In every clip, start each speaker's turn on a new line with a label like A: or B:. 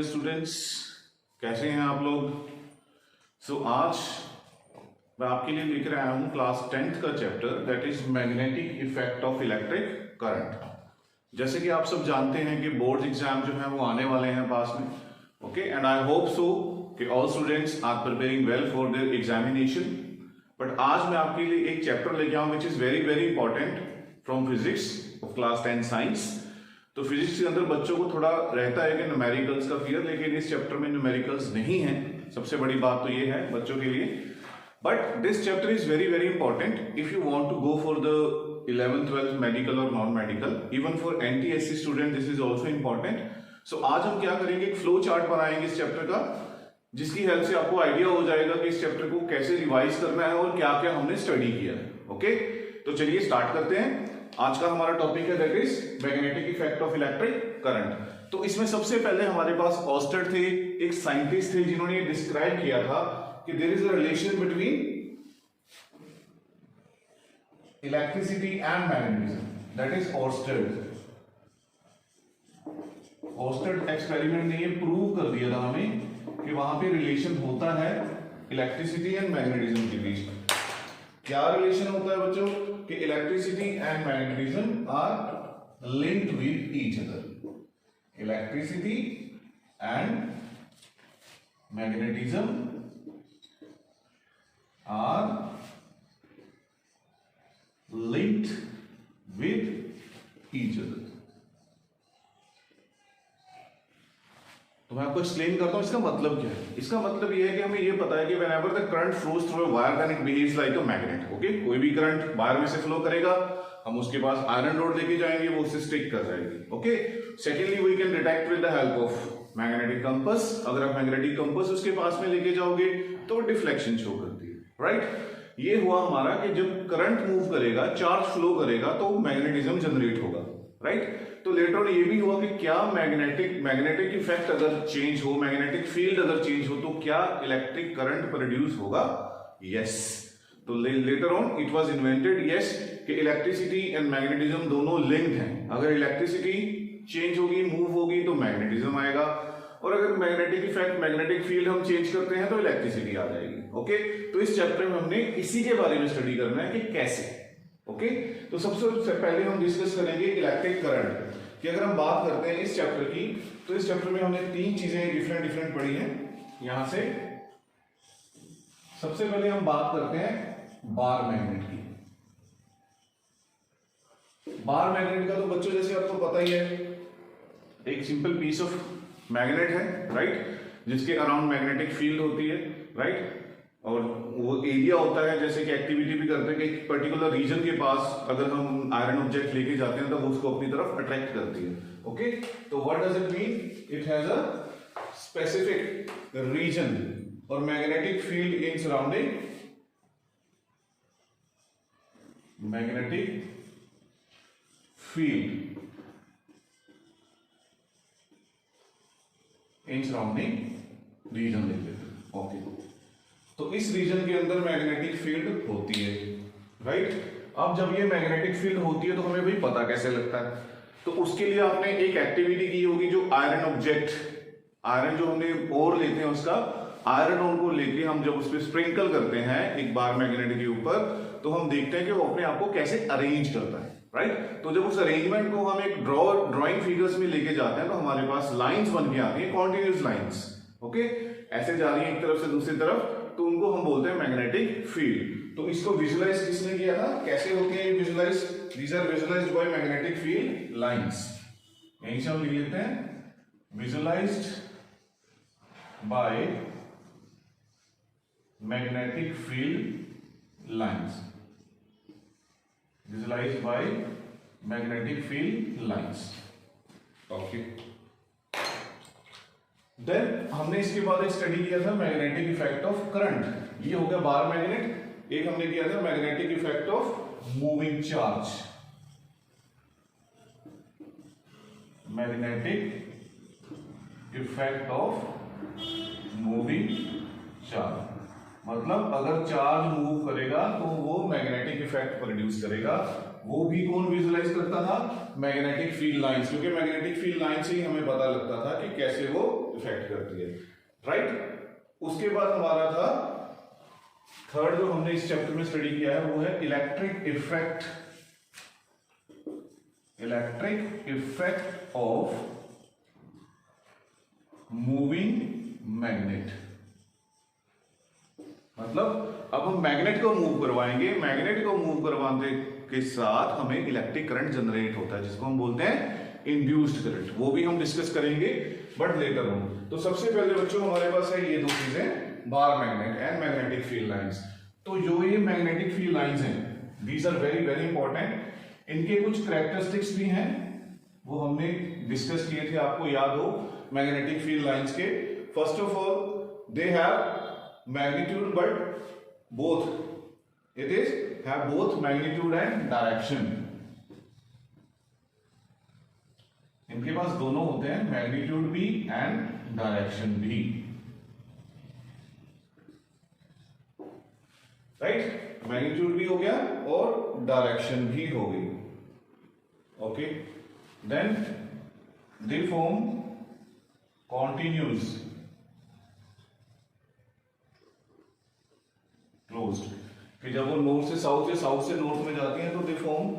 A: Dear students, कैसे हैं आप लोग। आज मैं आपके लिए लेकर आया हूं क्लास 10th का chapter, that is magnetic effect of electric current. जैसे कि आप सब जानते हैं कि बोर्ड एग्जाम जो है वो आने वाले हैं पास में, okay, and I hope so कि all students are preparing well for their examination. But आज मैं आपके लिए एक चैप्टर लेके आऊं which is very very important from physics of class 10 science. तो फिजिक्स के अंदर बच्चों को थोड़ा रहता है कि न्यूमेरिकल्स का फियर, लेकिन इस चैप्टर में न्यूमेरिकल्स नहीं है। सबसे बड़ी बात तो ये है बच्चों के लिए। But this chapter is very very important if you want to go for the 11th 12th medical और non medical, even for NTSC student this is also important. So आज हम क्या करेंगे, एक फ्लो चार्ट बनाएंगे इस चैप्टर का, जिसकी हेल्प से आपको आइडिया हो जाएगा कि इस चैप्टर को कैसे रिवाइज करना है और क्या क्या हमने स्टडी किया है। ओके, तो चलिए स्टार्ट करते हैं। आज का हमारा टॉपिक है that is magnetic effect of electric current. तो इसमें सबसे पहले हमारे पास ऑस्टर थे, एक साइंटिस्ट थे जिन्होंने डिस्क्राइब किया था कि there is a relation between electricity and magnetism, that is Oersted. Oersted experiment ने ये प्रूव कर दिया था हमें कि वहां पे रिलेशन होता है इलेक्ट्रिसिटी एंड मैग्नेटिज्म के बीच में। क्या रिलेशन होता है बच्चों कि electricity and magnetism are linked with each other. Electricity and magnetism are linked with each other। तो मैं आपको एक्सप्लेन करता हूं इसका मतलब क्या है। इसका मतलब यह है कि हमें यह पता है कि whenever the current flows through a wire then it behaves like a magnet। Okay, कोई भी करंट वायर में से फ्लो करेगा, हम उसके पास आयरन रोड लेके जाएंगे, वो उससे स्टिक कर जाएगी। Okay, secondly we can detect with the help of magnetic compass. अगर आप मैग्नेटिक कंपास उसके पास में लेके जाओगे तो डिफ्लेक्शन शो करती है, राइट। ये हुआ हमारा कि जब करंट मूव करेगा, चार्ज फ्लो करेगा तो मैग्नेटिज्म जनरेट होगा, राइट। तो लेटर ऑन ये भी हुआ कि क्या मैग्नेटिक इफेक्ट अगर चेंज हो, मैग्नेटिक फील्ड अगर चेंज हो, तो क्या इलेक्ट्रिक करंट प्रोड्यूस होगा। यस, तो later on it was invented yes कि इलेक्ट्रिसिटी एंड मैग्नेटिज्म दोनों लिंक्ड हैं। अगर इलेक्ट्रिसिटी चेंज होगी, मूव होगी, तो मैग्नेटिज्म आएगा, और अगर मैग्नेटिक इफेक्ट, मैग्नेटिक फील्ड हम चेंज करते हैं तो इलेक्ट्रिसिटी आ जाएगी। ओके, तो इस चैप्टर में हमने इसी के बारे में स्टडी करना है कि कैसे। ओके, तो सबसे पहले हम डिस्कस करेंगे इलेक्ट्रिक करंट की। अगर हम बात करते हैं इस चैप्टर की, तो इस चैप्टर में हमने तीन चीजें डिफरेंट पढ़ी हैं। यहां से सबसे पहले हम बात करते हैं बार मैग्नेट की। बार मैग्नेट का तो बच्चों जैसे आपको पता ही है, एक सिंपल पीस ऑफ मैग्नेट है, राइट, जिसके अराउंड मैग्नेटिक फील्ड होती है, राइट, और वो एरिया होता है, जैसे कि एक्टिविटी भी करते हैं कि एक पर्टिकुलर रीजन के पास अगर हम आयरन ऑब्जेक्ट लेके जाते हैं तो वो उसको अपनी तरफ अट्रैक्ट करती है। ओके, तो what does it mean, it has a specific region और magnetic field in surrounding, magnetic field in surrounding region लिख लेते हैं। ओके, तो इस रीजन के अंदर मैग्नेटिक फील्ड होती है, राइट। अब जब ये मैग्नेटिक फील्ड होती है तो हमें भाई पता कैसे लगता है, तो उसके लिए आपने एक एक्टिविटी की होगी, जो आयरन ऑब्जेक्ट, आयरन जो हमने ओर लेते हैं उसका आयरन ओर को लेके हम जब उस पर स्प्रिंकल करते हैं एक बार मैग्नेट के ऊपर, तो हम देखते हैं कि वो अपने आप को कैसे अरेंज करता है, राइट। तो जब उस अरेंजमेंट को हम एक ड्राइंग फिगर्स में लेके जाते हैं तो हमारे पास लाइंस बन के आती हैं, कॉन्टिन्यूस लाइंस। ओके, ऐसे जा रही है एक तरफ से दूसरी तरफ, तो उनको हम बोलते हैं मैग्नेटिक फील्ड। तो इसको विजुलाइज किसने किया था, कैसे होती है ये visualise, these are visualised by magnetic field lines. यहीं से हम लिख लेते हैं visualised by magnetic field lines, visualised by magnetic field lines. Okay, then हमने इसके बाद एक स्टडी किया था मैग्नेटिक इफेक्ट ऑफ करंट। ये हो गया बार मैग्नेट। एक हमने किया था magnetic effect of moving charge, magnetic effect of moving charge. मतलब अगर चार्ज मूव करेगा तो वो मैग्नेटिक इफेक्ट प्रोड्यूस करेगा। वो भी कौन विजुलाइज करता था? मैग्नेटिक फील्ड लाइंस, क्योंकि मैग्नेटिक फील्ड लाइन से ही हमें पता लगता था कि कैसे वो इफेक्ट करती है, राइट। उसके बाद हमारा था थर्ड जो हमने इस चैप्टर में स्टडी किया है वो है electric effect of moving magnet. मतलब अब हम मैग्नेट को मूव करवाएंगे, मैग्नेट को मूव करवाने के साथ हमें इलेक्ट्रिक करंट जनरेट होता है जिसको हम बोलते हैं इंड्यूस्ड करंट। वो भी हम डिस्कस करेंगे बट लेटर ऑन। तो सबसे पहले बच्चों हमारे पास है ये दो चीजें, bar magnet and magnetic field lines. तो जो ये मैग्नेटिक फील्ड लाइंस हैं these are very very important. इनके कुछ कैरेक्टरिस्टिक्स भी हैं, वो हमने डिस्कस किए थे, आपको याद हो मैग्नेटिक फील्ड लाइंस के। First of all they have magnitude but both it is have both magnitude and direction। इनके पास दोनों होते हैं, मैग्नीट्यूड भी एंड डायरेक्शन भी, राइट। मैग्नीट्यूड भी हो गया और डायरेक्शन भी हो गई, okay. Then they form continuous closed, कि जब वो नॉर्थ से साउथ से नॉर्थ में जाती हैं तो दे फॉर्म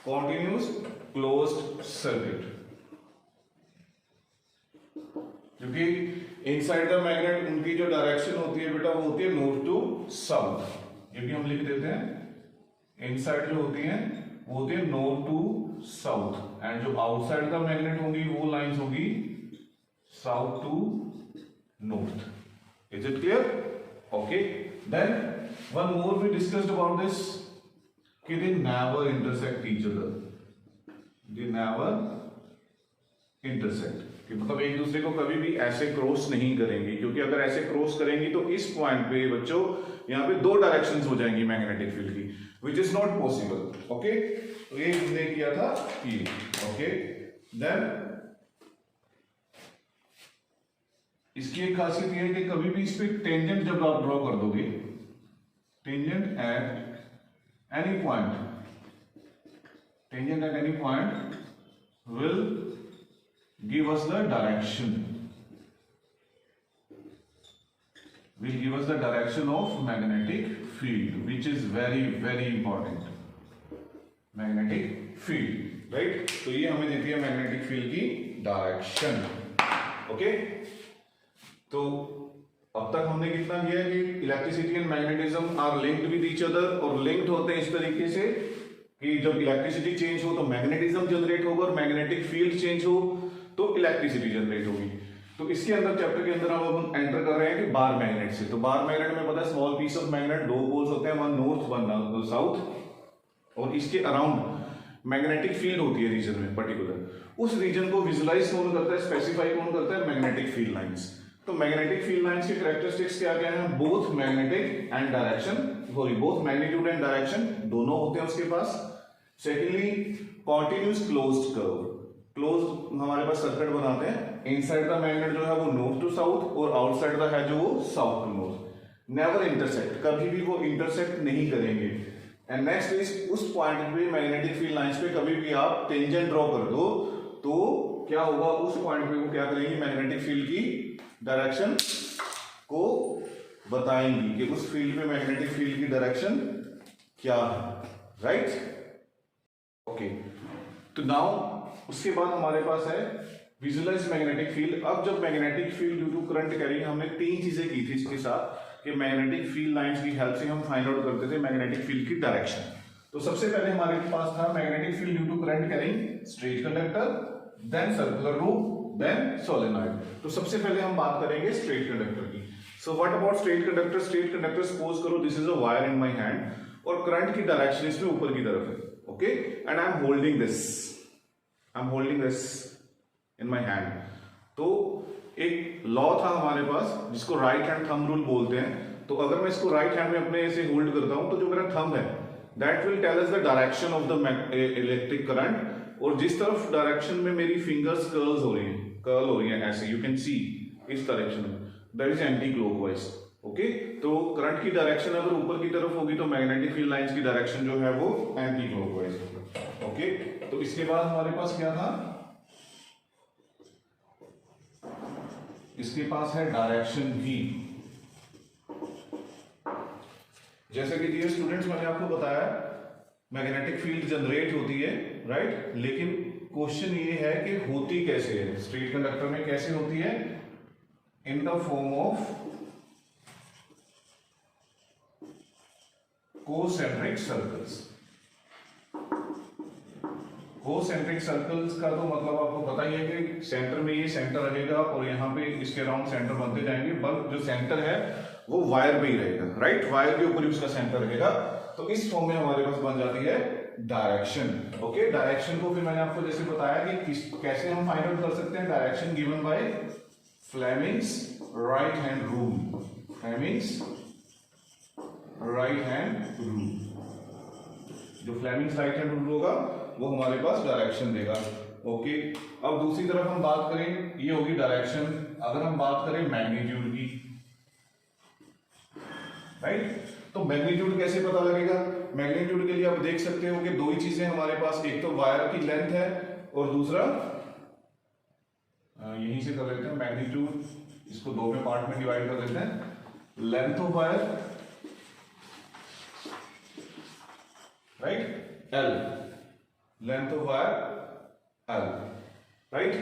A: कॉन्टिन्यूस क्लोज्ड सर्किट। क्योंकि इनसाइड द मैग्नेट उनकी जो डायरेक्शन होती है बेटा वो होती है नॉर्थ टू साउथ। ये भी हम लिख देते हैं, इनसाइड जो होती है वो होती है नॉर्थ टू साउथ, एंड जो आउटसाइड द मैग्नेट होंगी वो लाइंस होगी south to north. Is it clear? Okay. Then one more we discussed about this कि they never intersect each other, they never intersect, कि मतलब एक दूसरे को कभी भी ऐसे क्रॉस नहीं करेंगे, क्योंकि अगर ऐसे क्रॉस करेंगी तो इस पॉइंट पे बच्चों यहाँ पे दो डायरेक्शंस हो जाएंगी मैग्नेटिक फील्ड की, which is not possible। Okay, तो ये हमने किया था ये, ओके। देन इसकी एक खासियत यह है कि कभी भी इस पे टेंजेंट जब आप ड्रॉ कर दोगे, tangent at any point will give us the direction of magnetic field, which is very very important. Magnetic field, right. तो ये हमें देती है मैग्नेटिक फील्ड की डायरेक्शन, ओके। तो अब तक हमने कितना किया कि electricity and magnetism are linked with each other, और लिंक्ड होते हैं इस तरीके से कि जब इलेक्ट्रिसिटी चेंज हो तो मैग्नेटिज्म जनरेट होगा, और मैग्नेटिक फील्ड चेंज हो तो इलेक्ट्रिसिटी जनरेट होगी। तो इसके अंदर चैप्टर के अंदर अब हम एंटर कर रहे हैं कि बार मैग्नेट से। तो बार मैग्नेट में पता है स्मॉल पीस ऑफ मैग्नेट, दो पोल्स होते हैं, वन नॉर्थ वन साउथ, और इसके अराउंड मैग्नेटिक फील्ड होती है रीजन में पर्टिकुलर। उस रीजन को विजुलाइज कौन करता है, स्पेसिफाई कौन करता है? Magnetic field lines. तो मैग्नेटिक फील्ड लाइंस के कैरेक्टरिस्टिक्स क्या क्या हैं? Both magnetic and direction, sorry both magnitude and direction दोनों होते हैं उसके पास। Secondly continuous closed curve, closed हमारे पास सर्किट बनाते हैं, इनसाइड द मैग्नेट जो है वो नॉर्थ टू साउथ, और आउटसाइड द है जो वो south to north. Never intersect, कभी भी वो इंटरसेक्ट नहीं करेंगे। एंड नेक्स्ट इज उस पॉइंट पे मैग्नेटिक फील्ड लाइंस पे कभी भी आप टेंजेंट ड्रॉ कर दो तो क्या होगा, उस पॉइंट पे वो क्या करेंगे, मैग्नेटिक फील्ड की डायरेक्शन को बताएंगी कि उस फील्ड पे मैग्नेटिक फील्ड की डायरेक्शन क्या है, राइट। ओके, तो नाउ उसके बाद हमारे पास है विजुअलाइज मैग्नेटिक फील्ड। अब जब magnetic field due to current carrying, हमने तीन चीजें की थी इसके साथ कि मैग्नेटिक फील्ड लाइंस की हेल्प से हम फाइंड आउट करते थे मैग्नेटिक फील्ड की डायरेक्शन। तो सबसे पहले हमारे पास था magnetic field due to current carrying straight conductor, then circular loop, then solenoid. तो सबसे पहले हम बात करेंगे स्ट्रेट कंडक्टर की। So what about straight conductor? Straight conductor suppose करो this is a wire in my hand, और करंट की डायरेक्शन इसमें ऊपर की तरफ है, okay, and I am holding this in my hand. तो एक लॉ था हमारे पास जिसको राइट हैंड थंब रूल बोलते हैं। तो अगर मैं इसको राइट हैंड में अपने ऐसे होल्ड करता हूं तो जो मेरा थंब है that will tell us the direction of the electric current, और जिस तरफ डायरेक्शन में मेरी फिंगर्स कर्ल हो रही है ऐसे, यू कैन सी इस डायरेक्शन में, that is anti clockwise, okay, तो करंट की डायरेक्शन अगर ऊपर की तरफ होगी तो मैग्नेटिक फील्ड लाइंस की डायरेक्शन जो है वो एंटी क्लॉकवाइज होगी। ओके, तो इसके बाद हमारे पास क्या था, इसके पास है डायरेक्शन भी। जैसे कि डियर स्टूडेंट्स मैंने आपको बताया मैग्नेटिक फील्ड जनरेट होती है, राइट, लेकिन क्वेश्चन ये है कि होती कैसे है, स्ट्रेट कंडक्टर में कैसे होती है, in the form of concentric circles. Concentric circles का तो मतलब आपको पता ही है कि सेंटर में ये सेंटर रहेगा और यहाँ पे इसके अराउंड सेंटर बनते जाएंगे, बल्कि जो सेंटर है वो वायर पे ही रहेगा, राइट, वायर के ऊपर ही उसका सेंटर रहेगा। तो इस फॉर्म में हमारे पास बन जाती है डायरेक्शन। ओके, डायरेक्शन को फिर मैंने आपको जैसे बताया कि कैसे हम फाइंड आउट कर सकते हैं, direction given by Fleming's right hand rule. Fleming's right hand rule, जो फ्लेमिंग्स राइट हैंड रूल होगा वो हमारे पास डायरेक्शन देगा। ओके, अब दूसरी तरफ हम बात करें, ये होगी डायरेक्शन। अगर हम बात करें मैग्नीट्यूड की, राइट, तो मैग्नीट्यूड कैसे पता लगेगा, मैग्नीट्यूड के लिए आप देख सकते हो कि दो ही चीजें हमारे पास, एक तो वायर की लेंथ है और दूसरा यहीं से कर लेते हैं मैग्नीट्यूड, इसको दो में पार्ट में डिवाइड कर देते हैं, length of wire, right, L, length of wire L, right,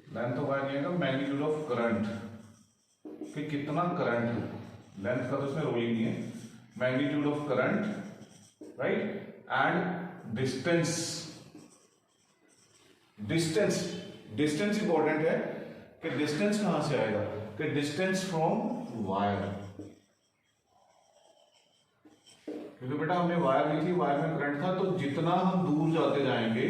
A: length of wire ये मैग्नीट्यूड ऑफ करंट, कि कितना करंट है, लेंथ का तो इसमें रोल ही नहीं है, magnitude of current, right, and distance. Distance, distance important है कि डिस्टेंस कहां से आएगा, कि डिस्टेंस फ्रॉम वायर, क्योंकि बेटा हमने वायर ली थी, वायर में करंट था, तो जितना हम दूर जाते जाएंगे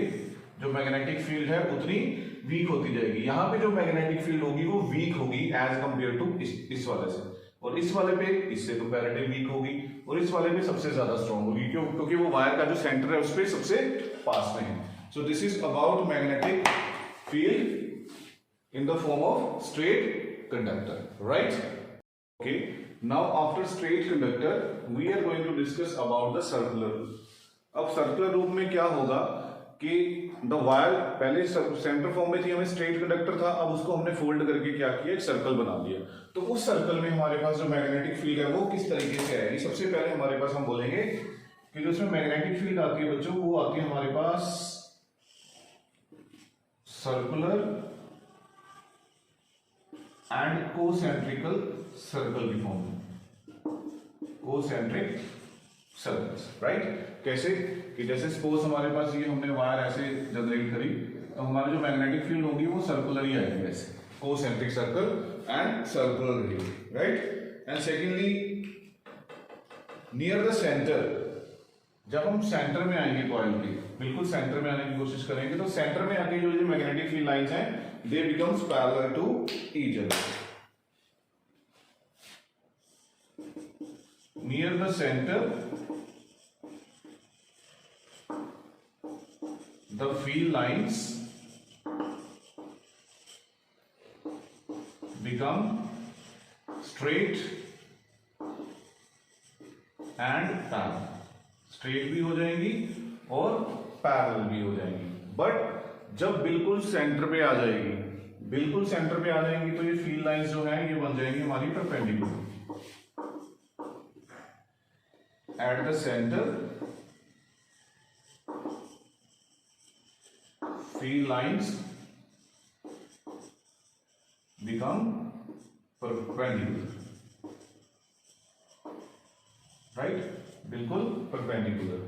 A: जो मैग्नेटिक फील्ड है उतनी वीक होती जाएगी। यहां पे जो मैग्नेटिक फील्ड होगी वो वीक होगी एज कंपेयर टू इस वाले से, और इस वाले पे इससे कंपैरेटिव वीक होगी, और इस वाले पे सबसे ज्यादा स्ट्रॉन्ग होगी, क्यों, क्योंकि वो वायर का जो सेंटर है उस पे सबसे पास में है। So this is about magnetic field in the form of straight conductor, right. Okay, now after straight conductor we are going to discuss about the circular loop। अब सर्कुलर रूप में क्या होगा कि द वायर पहले सेंटर फॉर्म में थी, हमें स्ट्रेट कंडक्टर था, अब उसको हमने फोल्ड करके क्या किया, एक सर्कल बना दिया। तो उस सर्कल में हमारे पास जो मैग्नेटिक फील्ड है वो किस तरीके से आएगी, सबसे पहले हमारे पास हम बोलेंगे कि जो उसमें मैग्नेटिक फील्ड आती है बच्चों, वो आती है हमारे पास सर्कुलर एंड कोसेंट्रिकल सर्कल की फॉर्म में, कोसेंट्रिक सर्कल्स, राइट। कैसे कि जैसे सपोज हमारे पास ये हमने वायर ऐसे जनरेट करी, तो हमारी जो मैग्नेटिक फील्ड होगी वो सर्कुलर ही आएगी, ऐसे कोसेंट्रिक सर्कल एंड सर्कुलर रे, right. And secondly near the centre, जब हम सेंटर में आएंगे कॉइल के बिल्कुल सेंटर में आने की कोशिश करेंगे, तो सेंटर में आके जो मैग्नेटिक फील्ड लाइंस हैं they becomes parallel to each other. Near the center, the field lines become straight and parallel। Straight भी हो जाएंगी और पैरेलल भी हो जाएंगी, बट जब बिल्कुल सेंटर पे आ जाएगी, बिल्कुल सेंटर पे आ जाएंगी, तो ये फील्ड लाइंस जो है ये बन जाएंगी हमारी perpendicular. At the center, field lines become perpendicular, right? बिल्कुल perpendicular।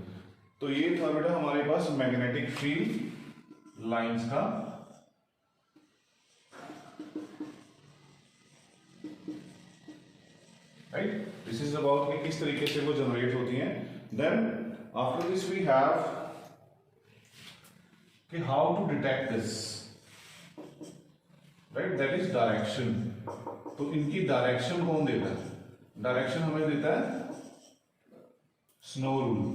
A: तो ये था बेटा हमारे पास मैग्नेटिक फील्ड लाइंस का राइट। दिस इज अबाउट कि किस तरीके से वो जनरेट होती हैं। Then after this we have कि how to detect this, right, that is direction. तो इनकी डायरेक्शन कौन देता है, डायरेक्शन हमें देता है स्नो रूल।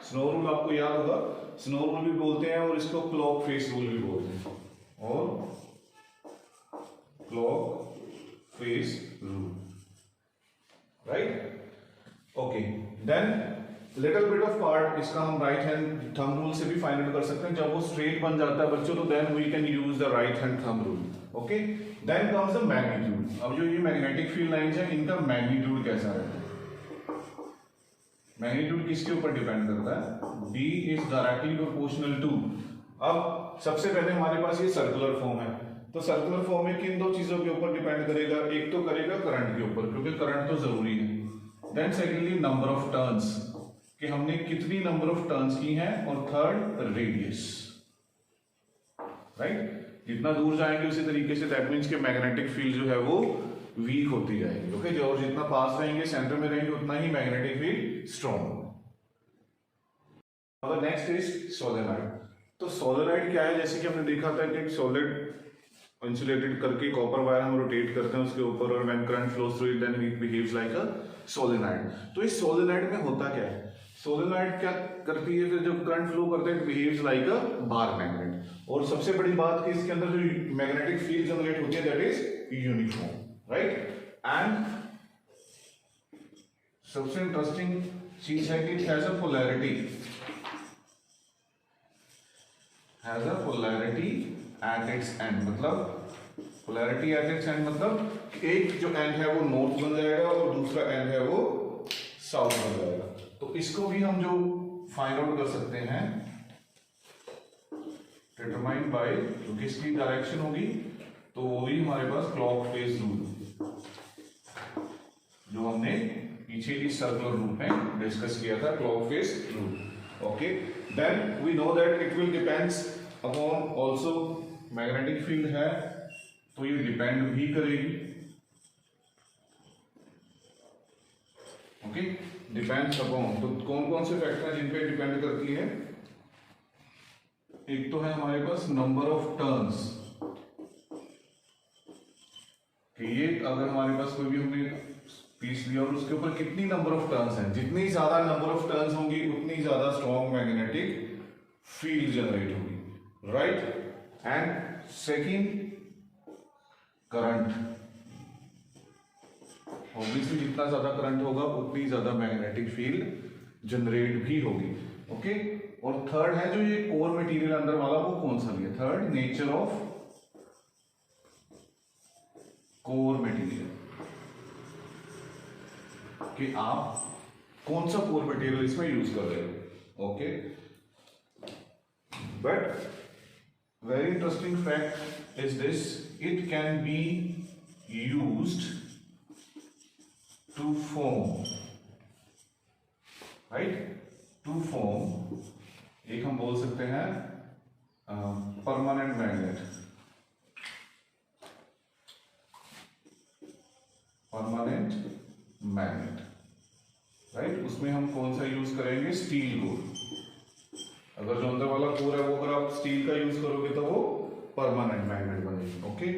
A: स्नो रूल आपको याद होगा, स्नो रूल भी बोलते हैं और इसको क्लॉक फेस रूल भी बोलते हैं, और clock phase rule, right? Okay, then little bit of part इसका हम राइट हैंड थंब रूल से भी फाइंड आउट कर सकते हैं। जब वो स्ट्रेट बन जाता है बच्चों तो then we can use the right hand thumb rule. Okay, then comes the magnitude. अब जो ये मैग्नेटिक फील्ड लाइंस है इनका मैग्नीट्यूड कैसा रहता है? मैग्नीट्यूड किसके ऊपर डिपेंड करता है? D is directly proportional to. अब सबसे पहले हमारे पास ये सर्कुलर फॉर्म है, तो सर्कुलर फॉर्म में किन दो चीजों के ऊपर डिपेंड करेगा? एक तो करेगा करंट के ऊपर, क्योंकि करंट तो जरूरी है। Then secondly number of turns, कि हमने कितनी नंबर ऑफ टर्न्स की हैं, और थर्ड रेडियस, राइट? जितना दूर जाएंगे उसी तरीके से दैट मींस कि मैग्नेटिक फील्ड जो है वो वीक होती जाएगी। ओके, जो जितना पास रहेंगे सेंटर में रहेंगे उतना ही मैग्नेटिक फील्ड स्ट्रॉन्ग होगा। अब नेक्स्ट इज सोलेनॉइड। तो सोलेनॉइड क्या है? जैसे कि हमने देखा था कि सॉलिड इंसुलेटेड करके कॉपर वायर हम रोटेट करते हैं उसके ऊपर, और when current flows through it then it behaves like a solenoid. तो इस सोलेनॉइड में होता क्या है? सोलेनॉइड क्या करती है? फिर जब करंट फ्लो करता है it behaves like a bar magnet. और सबसे बड़ी बात कि इसके अंदर जो मैग्नेटिक फील्ड जनरेट होती है that is uniform, right? And सबसे इंटरेस्टिंग चीज है कि it has a polarity, at its and. मतलब पोलैरिटी एट इट्स एंड मतलब एक जो एंड है वो नॉर्थ बन जाएगा और दूसरा एंड है वो साउथ बन जाएगा। तो इसको भी हम जो फाइंड आउट कर सकते हैं डिटरमाइंड बाय, जो किसकी डायरेक्शन होगी, तो वो भी हमारे पास क्लॉक फेज रूल, जो हमने पीछे की सर्कुलर रूल में डिस्कस किया था, clock face rule. Okay, then we know that it will depends upon also, magnetic field है तो ये डिपेंड भी करेगी। ओके, डिपेंड्स अपॉन, तो कौन कौन से फैक्टर हैं जिन पे डिपेंड करती है? एक तो है हमारे पास नंबर ऑफ टर्न्स, कि ये अगर हमारे पास कोई भी हमने पीस लिया और उसके ऊपर कितनी नंबर ऑफ टर्न्स हैं, जितनी ज्यादा नंबर ऑफ टर्न्स होंगी उतनी ज्यादा स्ट्रॉन्ग मैग्नेटिक फील्ड जनरेट होगी, right? And second current, obviously जितना ज्यादा करंट होगा उतनी ज्यादा मैग्नेटिक फील्ड जनरेट भी होगी। ओके, और थर्ड है जो ये कोर मटेरियल अंदर वाला, वो कौन सा लिया? Third, nature of core material, कि आप कौन सा कोर मटेरियल इसमें यूज कर रहे हो। Okay, but very interesting fact is this, it can be used to form, right? To form, एक हम बोल सकते हैं परमानेंट मैग्नेट, राइट? उसमें हम कौन सा यूज करेंगे? Steel core. अगर जो अंदर वाला कोर है वो अगर आप स्टील का यूज करोगे तो वो परमानेंट मैग्नेट बनेगी। ओके,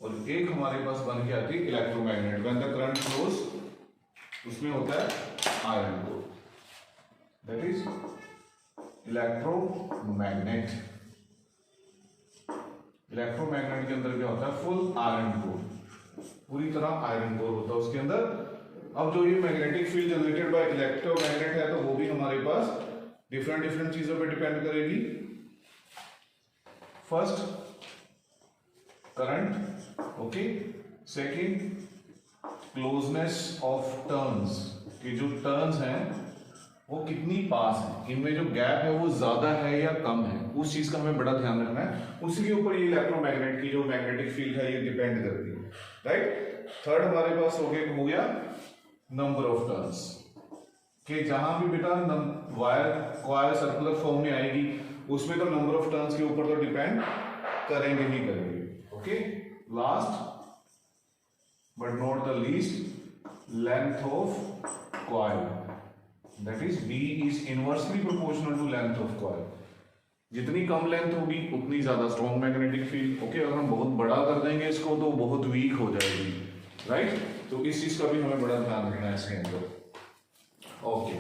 A: और एक हमारे पास बन के आती है electromagnet, when the current flows, उसमें होता है iron core, that is electromagnet. Electromagnet के अंदर क्या होता है? फुल आयरन कोर, पूरी तरह आयरन कोर होता है उसके अंदर। अब जो ये magnetic field generated by electromagnet है तो वो भी हमारे पास डिफरेंट डिफरेंट चीजों पे डिपेंड करेगी। First current, okay, second closeness of turns, कि जो टर्न्स हैं वो कितनी पास है, इनमें जो गैप है वो ज्यादा है या कम है, उस चीज का हमें बड़ा ध्यान रखना है। उसी के ऊपर ये इलेक्ट्रोमैग्नेट की जो मैग्नेटिक फील्ड है ये डिपेंड करती है, राइट? थर्ड हमारे पास हो गया नंबर ऑफ टर्न्स, कि जहां भी बेटा वायर कॉइल सर्कुलर फॉर्म में आएगी उसमें तो नंबर ऑफ टर्न्स के ऊपर तो डिपेंड करेंगे ही करेंगे। Okay, last but not the least, length of coil, that is B is inversely proportional to length of coil। जितनी कम लेंथ होगी उतनी ज्यादा स्ट्रॉन्ग मैग्नेटिक फील्ड। ओके, अगर हम बहुत बड़ा कर देंगे इसको तो बहुत वीक हो जाएगी, राइट? तो इस चीज का भी हमें बड़ा ध्यान रखना है इसके अंदर। Okay,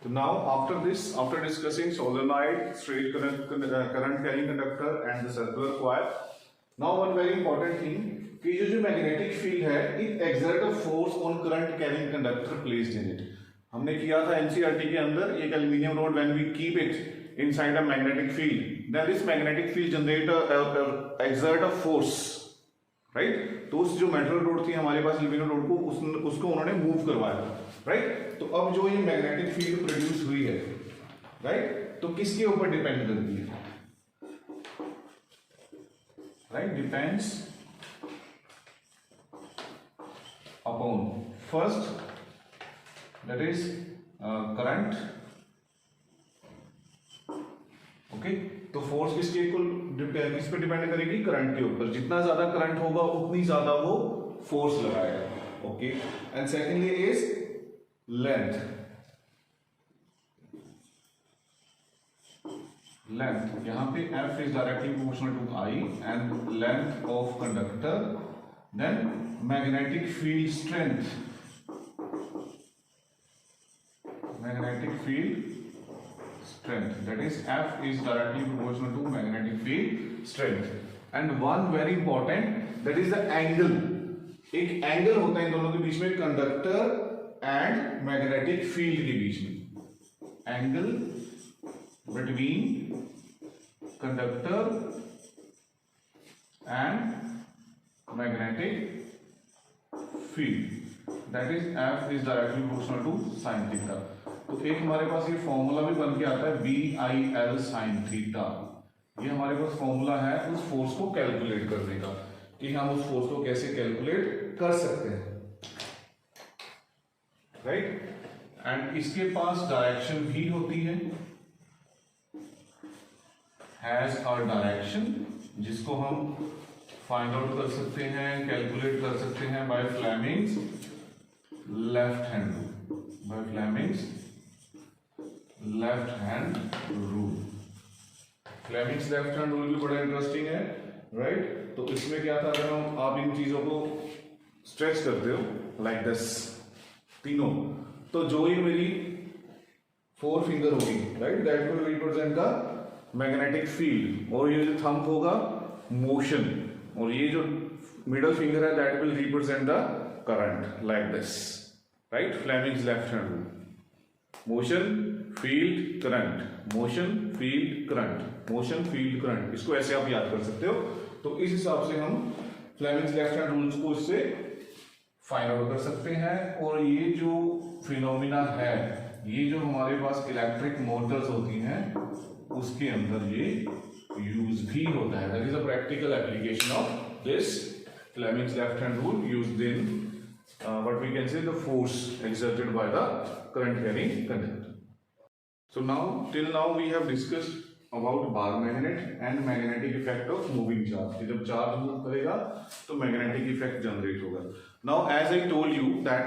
A: now after this, after discussing solenoid, straight current carrying conductor and the circular coil, now one very important thing, कि जो मैग्नेटिक फील्ड है it exert a force on current carrying conductor placed in it. हमने किया था NCERT के अंदर, एक aluminium rod when we keep it inside a magnetic field then this magnetic field generate exert a force, right. तो उस जो metal road थी हमारे पास एल्यूमिनियम रोड को उसको उन्होंने मूव करवाया, राइट। तो अब जो ये मैग्नेटिक फील्ड प्रोड्यूस हुई है, राइट, तो किसके ऊपर डिपेंड करती है, right, depends upon first that is current, okay. तो फोर्स किस पे डिपेंड करेगी, करंट के ऊपर। जितना ज्यादा करंट होगा उतनी ज्यादा वो फोर्स लगाएगा, okay. And secondly is length, यहां पे F is directly proportional to I and length of conductor, then magnetic field strength, that is F is directly proportional to magnetic field strength. And one very important, that is the angle. एक angle होता है इन दोनों के बीच में, conductor and magnetic field के बीच में, angle between conductor and magnetic field, that is F is directly proportional to sin theta. तो एक हमारे पास ये फॉर्मूला भी बन के आता है BIL sin थीटा। ये हमारे पास फॉर्मूला है उस फोर्स को कैलकुलेट करने का, कि हम उस फोर्स को कैसे कैलकुलेट कर सकते हैं, राइट। एंड इसके पास डायरेक्शन भी होती है, हैज अ डायरेक्शन, जिसको हम फाइंड आउट कर सकते हैं, कैलकुलेट कर सकते हैं by Fleming's left hand rule, by Fleming's left hand rule. Fleming's left hand rule भी बड़ा इंटरेस्टिंग है, राइट। तो इसमें क्या था, अगर हम आप इन चीजों को स्ट्रेच करते हो लाइक दिस तीनों, तो जो ये मेरी 4 फिंगर होगी, right, that will represent the magnetic field, और ये जो थंब होगा मोशन, और ये जो मिडल फिंगर है that will represent the current like this, right. Fleming's left hand rule, motion field current, motion field current, motion field current, इसको ऐसे आप याद कर सकते हो। तो इस हिसाब से हम फ्लेमिंग्स लेफ्ट हैंड रूल्स को इससे फाइंड आउट कर सकते हैं। और ये जो फिनोमिना है, ये जो हमारे पास इलेक्ट्रिक मोटर्स होती हैं उसके अंदर ये यूज भी होता है, that is a practical application of this Fleming's left hand rule used in what we can say the force exerted by the current carrying conductor. So now till now we have discussed about bar magnet and magnetic effect of moving charge. जब charge move करेगा तो magnetic effect generate होगा। Now as I told you that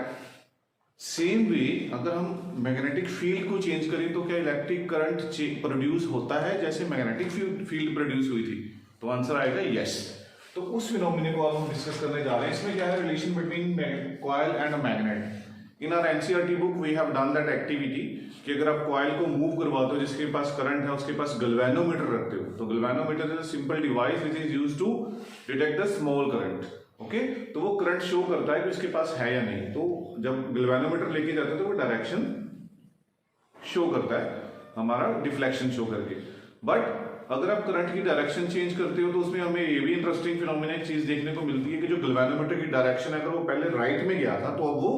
A: same way अगर हम magnetic field को change करें तो क्या इलेक्ट्रिक करंट प्रोड्यूस होता है जैसे मैग्नेटिक फील्ड प्रोड्यूस हुई थी? तो आंसर आएगा यस। तो उस फिनोमिना को अब हम डिस्कस करने जा रहे हैं। इसमें क्या है, relation between coil and a magnet. In our NCERT book we have done that activity कि अगर आप कॉइल को मूव करवाते हो, जिसके पास करंट है उसके पास गैल्वेनोमीटर रखते हो, तो galvanometer is a simple device which is used to detect the small current. Okay, तो वो करंट शो करता है कि उसके पास है या नहीं। तो जब गैल्वेनोमीटर लेके जाते हैं तो वो डायरेक्शन शो करता है, हमारा डिफ्लेक्शन शो करके। बट अगर आप करंट की डायरेक्शन चेंज करते हो तो उसमें हमें ये भी इंटरेस्टिंग फिनोमिना एक चीज देखने को मिलती है कि जो गैल्वेनोमीटर की डायरेक्शन है, अगर वो पहले राइट में गया था तो अब वो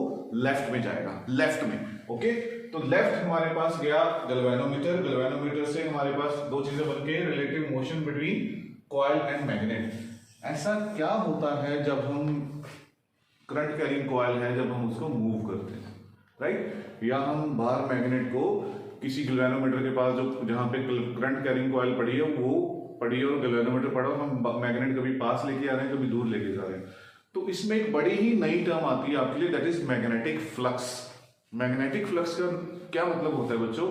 A: लेफ्ट में जाएगा, लेफ्ट में। ओके, तो लेफ्ट हमारे पास गया गैल्वेनोमीटर, गैल्वेनोमीटर से हमारे पास दो चीजें बन के relative motion between coil and magnet. ऐसा क्या होता है जब हम करंट कैरिंग कॉइल है, जब हम उसको मूव करते हैं, राइट, या हम बाहर मैग्नेट को किसी गैल्वेनोमीटर के पास जो जहां पे करंट कैरिंग कॉइल पड़ी है वो पड़ी है और गैल्वेनोमीटर पड़ा, हम मैग्नेट कभी पास लेके आ रहे हैं, कभी दूर लेके जा रहे हैं, तो इसमें एक बड़ी ही नई टर्म आती है आपके लिए, that is magnetic flux. Magnetic flux का क्या मतलब होता है बच्चों,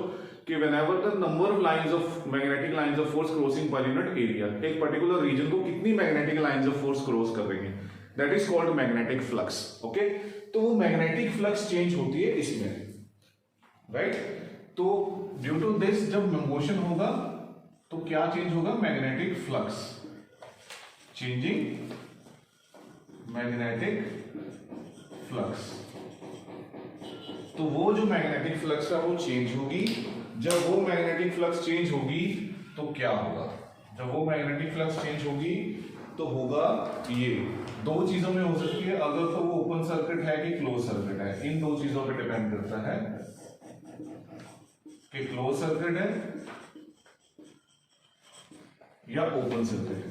A: कि whenever the number of lines of magnetic lines of force crossing per unit area, एक पर्टिकुलर रीजन को कितनी magnetic lines of force cross कर रही है, that is called magnetic flux. Okay, तो वो मैग्नेटिक फ्लक्स चेंज होती है इसमें, राइट। तो ड्यू टू दिस जब मोशन होगा तो क्या चेंज होगा, magnetic flux, changing magnetic flux. तो वो जो मैग्नेटिक फ्लक्स है वो चेंज होगी। जब वो मैग्नेटिक फ्लक्स चेंज होगी तो क्या होगा? जब वो मैग्नेटिक फ्लक्स चेंज होगी तो होगा ये। दो चीजों में हो सकती है, अगर तो वो ओपन सर्किट है कि क्लोज सर्किट है, इन दो चीजों पे डिपेंड करता है कि क्लोज सर्किट है या ओपन सर्किट है।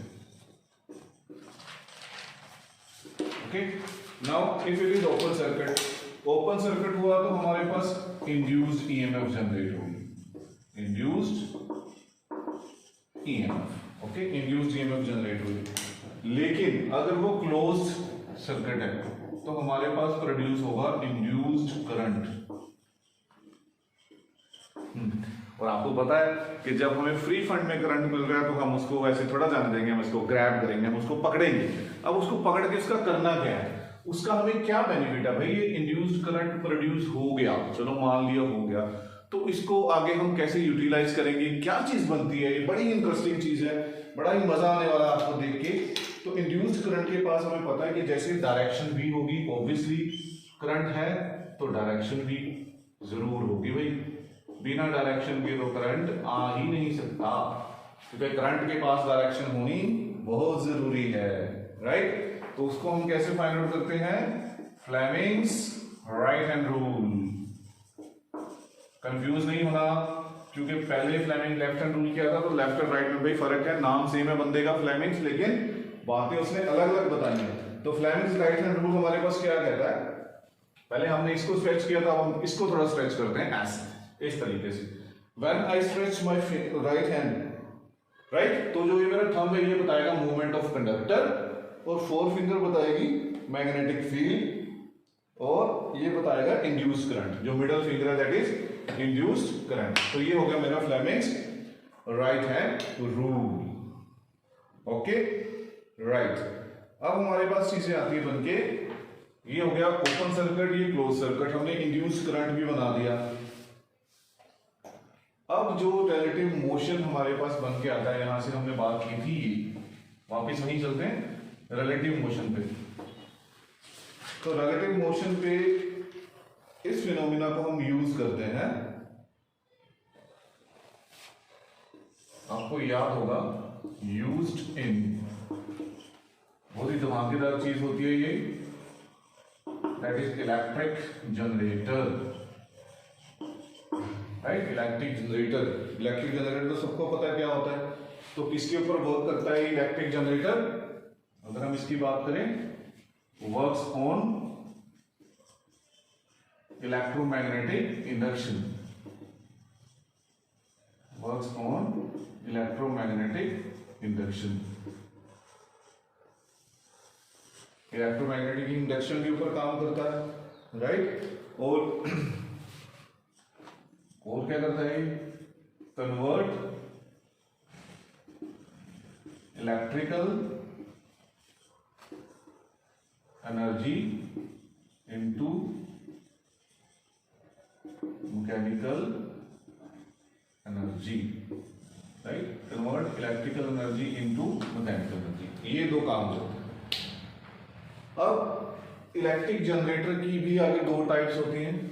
A: Okay, now if it is open circuit हुआ तो हमारे पास इंड्यूस्ड ईएमएफ जनरेट होगी। Induced EMF, okay, induced EMF generate होगी। लेकिन अगर वो क्लोज्ड सर्किट है तो हमारे पास प्रोड्यूस होगा इंड्यूस्ड करंट। और आपको पता है कि जब हमें फ्री फंड में करंट मिल रहा है तो हम उसको वैसे थोड़ा जाने देंगे, हम उसको ग्रैब करेंगे, हम उसको पकड़ेंगे। अब उसको पकड़ के उसका करना क्या है, उसका हमें क्या बेनिफिट है? भाई ये इंड्यूस्ड करंट प्रोड्यूस हो गया, चलो मान लिया हो गया, तो इसको आगे हम कैसे यूटिलाइज करेंगे, क्या चीज बनती है? ये बड़ी इंटरेस्टिंग चीज है, बड़ा ही मजा आने वाला आपको देख के। तो इंड्यूस्ड करंट के पास हमें पता है कि जैसे डायरेक्शन भी होगी, ऑब्वियसली करंट है तो डायरेक्शन भी जरूर होगी। भाई बिना डायरेक्शन के तो करंट आ ही नहीं सकता, क्योंकि करंट के पास डायरेक्शन होनी बहुत जरूरी है, राइट? तो उसको हम कैसे फाइंड आउट करते हैं? Fleming's right hand rule. Confuse नहीं होना, क्योंकि पहले फ्लेमिंग लेफ्ट हैंड रूल किया था, तो लेफ्ट और राइट में भाई फर्क है। नाम सेम है बंदे का फ्लेमिंग्स, लेकिन बातें उसने अलग अलग बताई हैं। तो फ्लेमिंग्स राइट हैंड रूल हमारे पास क्या कहता है? पहले हमने इसको स्ट्रेच किया था, हम इसको थोड़ा स्ट्रेच करते हैं ऐसे, इस तरीके से। When I stretch my right hand, right? तो जो ये मेरा थंब है ये बताएगा मूवमेंट ऑफ कंडक्टर, और फोर फिंगर बताएगी मैग्नेटिक फील्ड, और ये बताएगा इंड्यूस्ड करंट। जो मिडल फिंगर है दैट इज इंड्यूस्ड करंट। तो ये हो गया मेरा Fleming's right hand rule. Okay, right. अब हमारे पास चीजें आती है बनके, ये हो गया ओपन सर्किट, ये क्लोज सर्किट, हमने इंड्यूस्ड करंट भी बना दिया। अब जो रिलेटिव मोशन हमारे पास बन के आता है, यहां से हमने बात की थी, वापस वहीं चलते हैं रिलेटिव मोशन पे। तो रिलेटिव मोशन पे इस फिनोमिना को हम यूज करते हैं, आपको याद होगा, यूज्ड इन, बहुत ही धमाकेदार चीज होती है ये, that is electric generator, right? Electric generator तो सबको पता है क्या होता है। तो किसके ऊपर वर्क करता है इलेक्ट्रिक जनरेटर? अगर हम इसकी बात करें, works on electromagnetic induction, works on electromagnetic induction. Electromagnetic induction के ऊपर काम करता है, राइट? और क्या करता है? Convert electrical energy into mechanical energy, right? Convert electrical energy into mechanical energy, ये दो काम करते हैं। अब इलेक्ट्रिक जनरेटर की भी आगे दो टाइप्स होती हैं।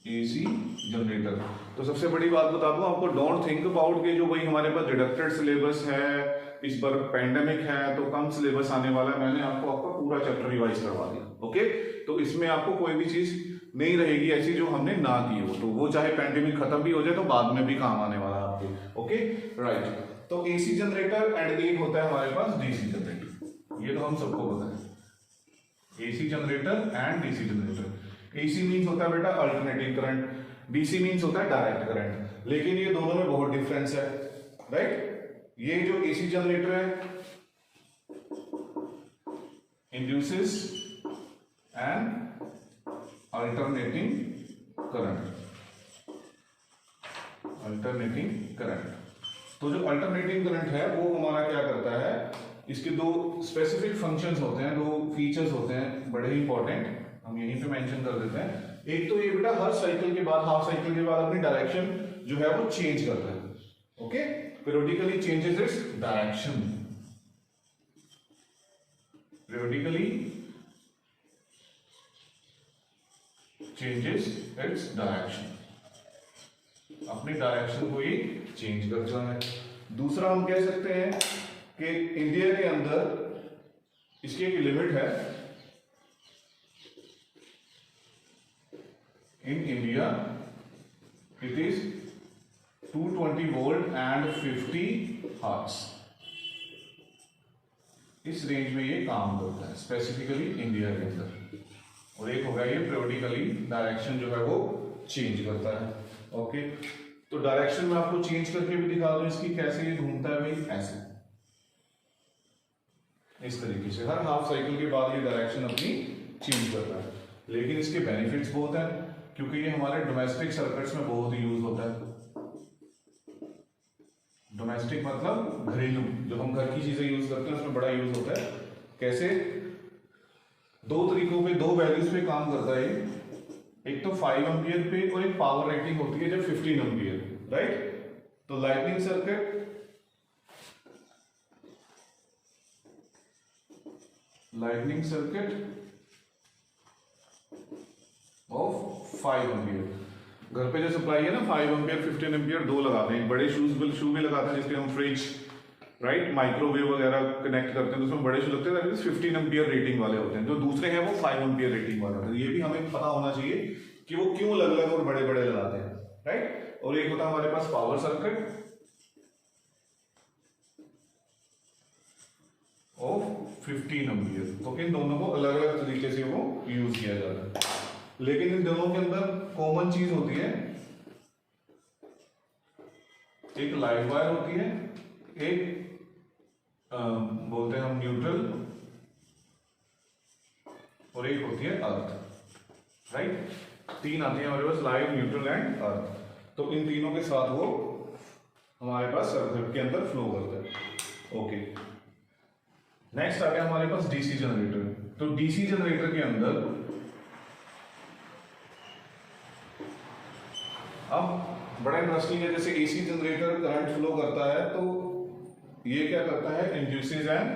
A: AC generator. तो सबसे बड़ी बात बता दूं आपको, डोंट थिंक अबाउट के जो भाई हमारे पास डिडक्टेड सिलेबस है, इस बार पैंडेमिक है तो कम सिलेबस आने वाला है, मैंने आपको आपका पूरा चैप्टर रिवाइज करवा दिया। ओके, तो इसमें आपको कोई भी चीज नहीं रहेगी ऐसी जो हमने ना की हो, तो वो चाहे पैंडेमिक खत्म भी हो जाए तो बाद में भी काम आने वाला है आपके। Okay, right. तो एसी जनरेटर एंड एक होता है हमारे पास डीसी जनरेटर, ये तो हम सबको पता है। AC generator and DC generator. AC means होता है बेटा अल्टरनेटिंग करंट, डीसी मीन्स होता है डायरेक्ट करंट, लेकिन ये दोनों में बहुत डिफरेंस है, राइट? ये जो एसी जनरेटर है इंड्यूसेस एन अल्टरनेटिंग करंट। तो जो अल्टरनेटिंग करंट है वो हमारा क्या करता है, इसके दो स्पेसिफिक फंक्शंस होते हैं, दो फीचर्स होते हैं बड़े ही इंपॉर्टेंट, हम यहीं पे मेंशन कर देते हैं। एक तो ये बेटा हर साइकिल के बाद, हाफ साइकिल के बाद अपनी डायरेक्शन जो है वो चेंज करता है। Okay, periodically changes its direction. Periodically changes its direction. अपनी डायरेक्शन को ये चेंज करता है। दूसरा हम कह सकते हैं कि इंडिया के अंदर इसकी एक लिमिट है। In India it is 220 volt and 50 hertz. इस रेंज में ये काम करता है स्पेसिफिकली इंडिया के अंदर। और एक होगा ये periodically डायरेक्शन जो है वो चेंज करता है। ओके, तो डायरेक्शन में आपको चेंज करके भी दिखा दूं इसकी कैसे ये घूमता है भाई, ऐसे इस तरीके से हर हाफ साइकिल के बाद ये डायरेक्शन अपनी चेंज करता है। लेकिन इसके बेनिफिट्स बहुत हैं क्योंकि ये हमारे डोमेस्टिक सर्किट्स में बहुत यूज होता है। डोमेस्टिक मतलब घरेलू, जब हम घर की चीजें यूज करते हैं उसमें बड़ा यूज होता है। कैसे? दो तरीकों पे, दो वैल्यूज पे काम करता है। एक तो 5 एम्पियर पे और एक पावर रेटिंग होती है जब 15 एम्पियर, राइट? तो लाइटनिंग सर्किट ऑफ 5 एम्पियर। घर पे जो सप्लाई है ना 5 एम्पियर 15 एम्पियर दो लगाते हैं। बड़े शू भी लगाते हैं जिसके हम फ्रिज, राइट, माइक्रोवेव वगैरह कनेक्ट करते हैं तो उसमें बड़े शू लगते हैं 15 एम्पियर रेटिंग वाले होते हैं। जो दूसरे हैं वो 5 एम्पियर रेटिंग वाले होते हैं। ये भी हमें पता होना चाहिए कि वो क्यों अलग अलग और बड़े बड़े लगाते हैं, राइट? और एक होता है हमारे पास पावर सर्किट ऑफ 15 एम्पियर। तो इन दोनों को अलग अलग तरीके से वो यूज किया जाता है। लेकिन इन दोनों के अंदर कॉमन चीज होती है, एक लाइव वायर होती है, एक बोलते हैं हम न्यूट्रल, और एक होती है अर्थ, राइट? तीन आती है हमारे पास, लाइव, न्यूट्रल एंड अर्थ। तो इन तीनों के साथ वो हमारे पास सर्किट के अंदर फ्लो करता है। ओके, नेक्स्ट आ गया हमारे पास डीसी जनरेटर। तो डीसी जनरेटर के अंदर अब बड़ा इंटरेस्टिंग है, जैसे एसी जनरेटर करंट फ्लो करता है तो ये क्या करता है, induces an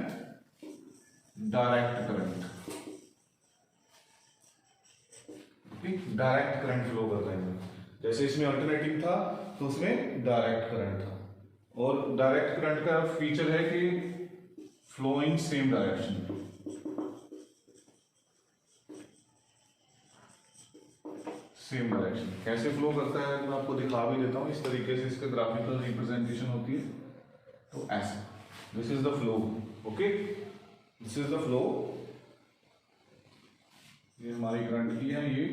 A: direct current. Direct current flow करता है। जैसे इसमें अल्टरनेटिंग था तो उसमें डायरेक्ट करंट था। और डायरेक्ट करंट का फीचर है कि flowing same direction, same direction. कैसे फ्लो करता है मैं आपको दिखा भी देता हूं। इस तरीके से इसका ग्राफिकल रिप्रेजेंटेशन होती है। तो ऐसे, this is the flow, okay, this is the flow. ये हमारी करंट की है, ये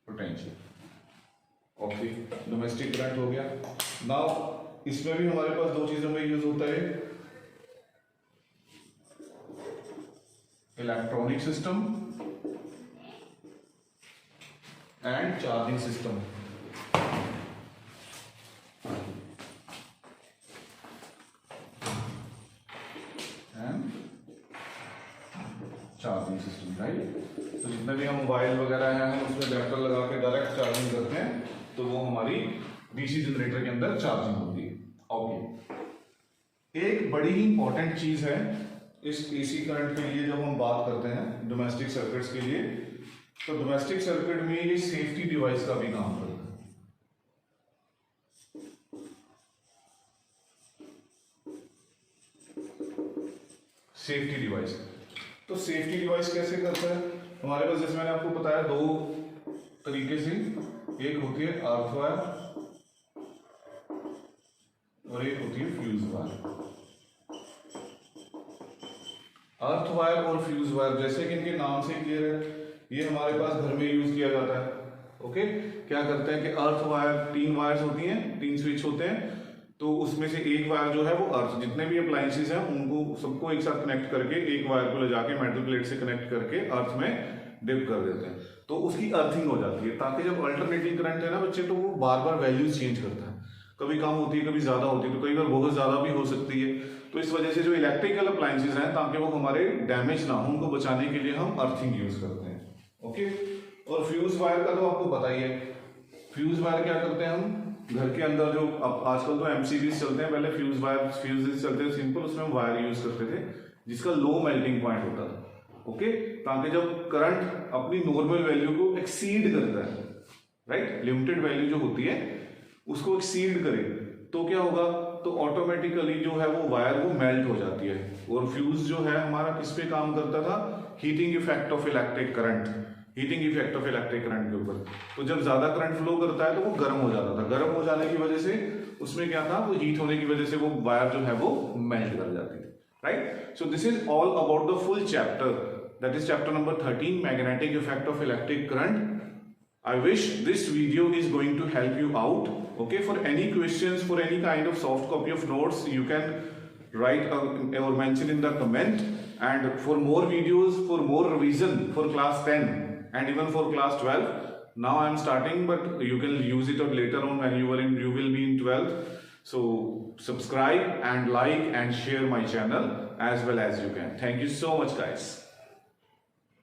A: पोटेंशियल। ओके, डोमेस्टिक करंट हो गया। नाउ इसमें भी हमारे पास दो चीजों में यूज होता है, electronic system and charging system. Charging system, right? तो जितने भी हम मोबाइल वगैरह हैं हम उसमें एडेप्टर लगा के डायरेक्ट चार्जिंग करते हैं, तो वो हमारी डीसी जनरेटर के अंदर चार्जिंग होती है। ओके, एक बड़ी ही इंपॉर्टेंट चीज है इस एसी करंट के लिए जब हम बात करते हैं डोमेस्टिक सर्किट्स के लिए, तो डोमेस्टिक सर्किट में ये सेफ्टी डिवाइस का भी काम करता है। सेफ्टी डिवाइस, तो सेफ्टी डिवाइस कैसे करता है हमारे पास, जैसे मैंने आपको बताया दो तरीके से, एक होती है अर्थ वायर और एक होती है फ्यूज वायर। अर्थ वायर और फ्यूज वायर जैसे कि इनके नाम से क्लियर है, ये हमारे पास घर में यूज किया जाता है। ओके, क्या करते हैं कि अर्थ वायर, 3 वायर्स होती हैं, 3 स्विच होते हैं, तो उसमें से एक वायर जो है वो अर्थ, जितने भी अप्लायंसेस हैं उनको सबको एक साथ कनेक्ट करके एक वायर को ले जाके मेटल प्लेट से कनेक्ट करके अर्थ में डिप कर देते हैं, तो उसकी अर्थिंग हो जाती है, ताकि जब अल्टरनेटिंग करंट है ना बच्चे, तो वो बार बार वैल्यूज चेंज करता है, कभी कम होती है कभी ज्यादा होती है, तो कई बार बहुत ज्यादा भी हो सकती है। तो इस वजह से जो इलेक्ट्रिकल अप्लायंसेस हैं, ताकि वो हमारे डैमेज ना हो, उनको बचाने के लिए हम अर्थिंग यूज करते हैं। ओके, और फ्यूज वायर का तो आपको पता ही है, फ्यूज वायर क्या करते हैं हम, घर के अंदर जो आजकल तो एमसीबीज चलते हैं, पहले फ्यूजेस चलते थे सिंपल, उसमें हम वायर यूज करते थे जिसका लो मेल्टिंग पॉइंट होता था, ओके, ताकि जब करंट अपनी नॉर्मल वैल्यू को एक्सीड करता है, राइट, लिमिटेड वैल्यू जो होती है उसको एक्सीड करे तो क्या होगा, तो ऑटोमेटिकली जो है वो वायर वो मेल्ट हो जाती है। और फ्यूज जो है हमारा किस पे काम करता था, heating effect of electric current, heating effect of electric current के ऊपर। तो जब ज्यादा करंट फ्लो करता है तो वो गर्म हो जाता था, गर्म हो जाने की वजह से उसमें क्या था, वो हीट होने की वजह से वो वायर जो है वो मेल्ट कर जाती थी, right. So this is all about the full chapter, that is chapter number 13, magnetic effect of electric current. I wish this video is going to help you out. Okay, for any questions, for any kind of soft copy of notes, you can write or mention in the comment. And for more videos, for more revision for class 10 and even for class 12, now I am starting, but you can use it later on when you will be in 12th. So subscribe and like and share my channel as well as you can. Thank you so much, guys.